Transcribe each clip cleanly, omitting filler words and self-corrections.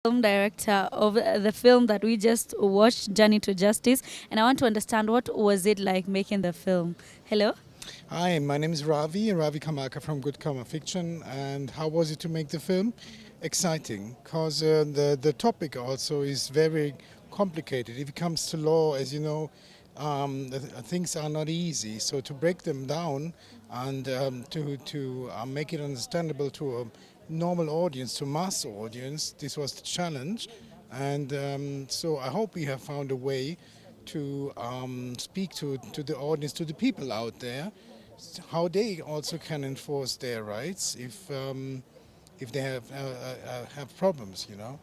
Film director of the film that we just watched, Journey to Justice, and I want to understand what was it like making the film. Hello. Hi, my name is Ravi Kamaka from Good Karma Fiction. And how was it to make the film? Exciting, because the topic also is very complicated. If it comes to law, as you know, things are not easy. So to break them down and to make it understandable to a normal audience, to mass audience, this was the challenge. And so I hope we have found a way to speak to the audience, to the people out there, how they also can enforce their rights if they have problems, you know.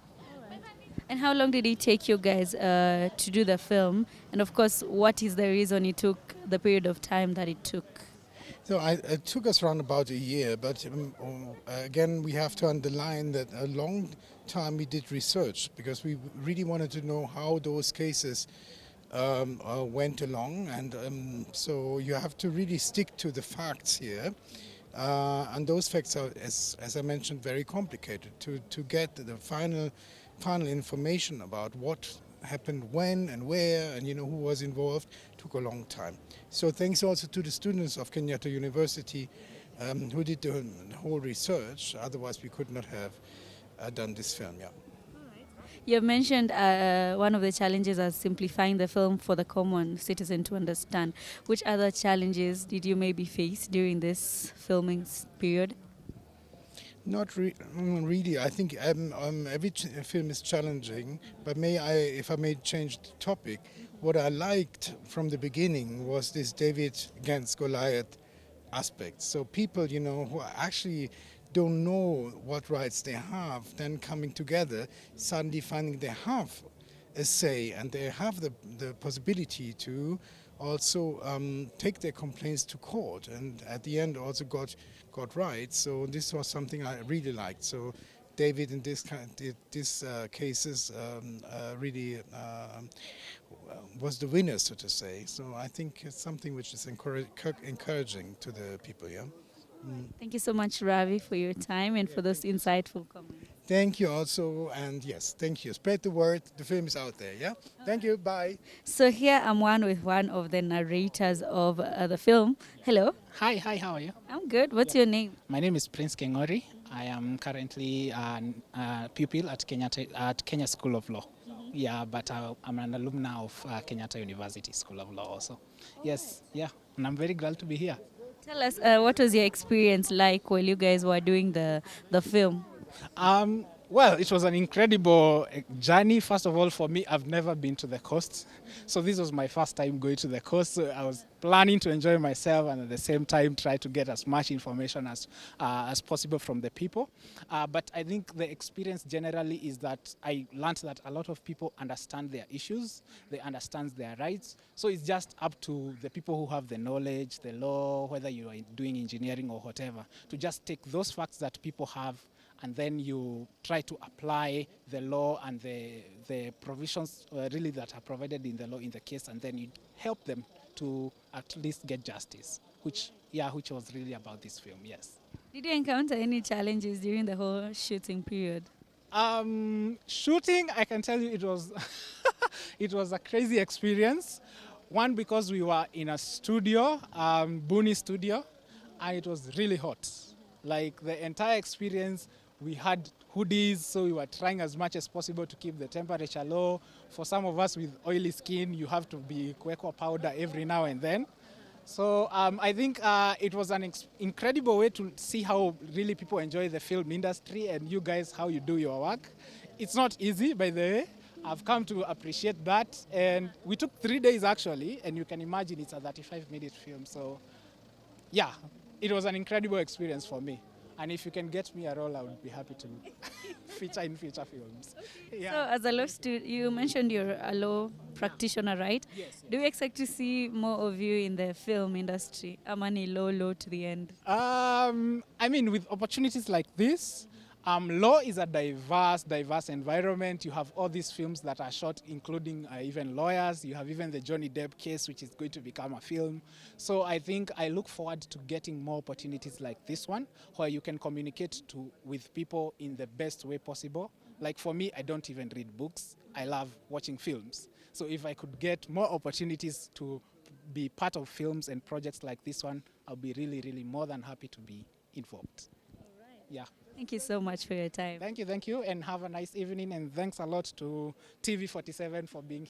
And how long did it take you guys to do the film? And of course, what is the reason it took the period of time that it took? So it took us around about a year, but again, we have to underline that a long time we did research because we really wanted to know how those cases went along, and so you have to really stick to the facts here. And those facts are, as I mentioned, very complicated. To get the final information about what happened when and where and who was involved took a long time. So thanks also to the students of Kenyatta University who did the whole research. Otherwise we could not have done this film. Yeah. You mentioned one of the challenges as simplifying the film for the common citizen to understand. Which other challenges did you maybe face during this filming period? Not really. I think every film is challenging, but if I may change the topic, what I liked from the beginning was this David against Goliath aspect. So people, who actually don't know what rights they have, then coming together, suddenly finding they have a say and they have the possibility to also take their complaints to court, and at the end also got right. So this was something I really liked. So David in this cases really was the winner, so to say. So I think it's something which is encouraging to the people. Yeah. Thank you so much, Ravi, for your time and for those insightful comments. Thank you also, and yes, thank you. Spread the word. The film is out there. Yeah. Thank you. Bye. So here I'm with one of the narrators of the film. Hello. Hi, how are you? I'm good. What's your name? My name is Prince Kengori. I am currently a pupil at Kenya School of Law. Yeah, but I'm an alumna of Kenyatta University School of Law also. Yes, yeah, and I'm very glad to be here. Tell us, what was your experience like while you guys were doing the film? Well, it was an incredible journey. First of all, for me, I've never been to the coast. So this was my first time going to the coast. So I was planning to enjoy myself and at the same time try to get as much information as possible from the people. But I think the experience generally is that I learned that a lot of people understand their issues, they understand their rights. So it's just up to the people who have the knowledge, the law, whether you are doing engineering or whatever, to just take those facts that people have, and then you try to apply the law and the provisions really that are provided in the law in the case, and then you help them to at least get justice, which was really about this film, yes. Did you encounter any challenges during the whole shooting period? Shooting, I can tell you it was it was a crazy experience. One, because we were in a studio, Booney studio, and it was really hot. Like the entire experience, we had hoodies, so we were trying as much as possible to keep the temperature low. For some of us with oily skin, you have to be kwekwa powder every now and then. So I think it was an incredible way to see how really people enjoy the film industry and you guys, how you do your work. It's not easy, by the way. I've come to appreciate that. And we took 3 days actually, and you can imagine it's a 35-minute film. So yeah, it was an incredible experience for me. And if you can get me a role, I would be happy to feature in future films. Yeah. So as a law student, you mentioned you're a law practitioner, right? Yes. Do we expect to see more of you in the film industry? Amani law to the end. I mean, with opportunities like this, law is a diverse environment. You have all these films that are shot, including even lawyers. You have even the Johnny Depp case, which is going to become a film. So I think I look forward to getting more opportunities like this one, where you can communicate with people in the best way possible Like for me, I don't even read books. I love watching films. So if I could get more opportunities to be part of films and projects like this one, I'll be really, really more than happy to be involved. Yeah. Thank you so much for your time. Thank you, and have a nice evening. And thanks a lot to TV47 for being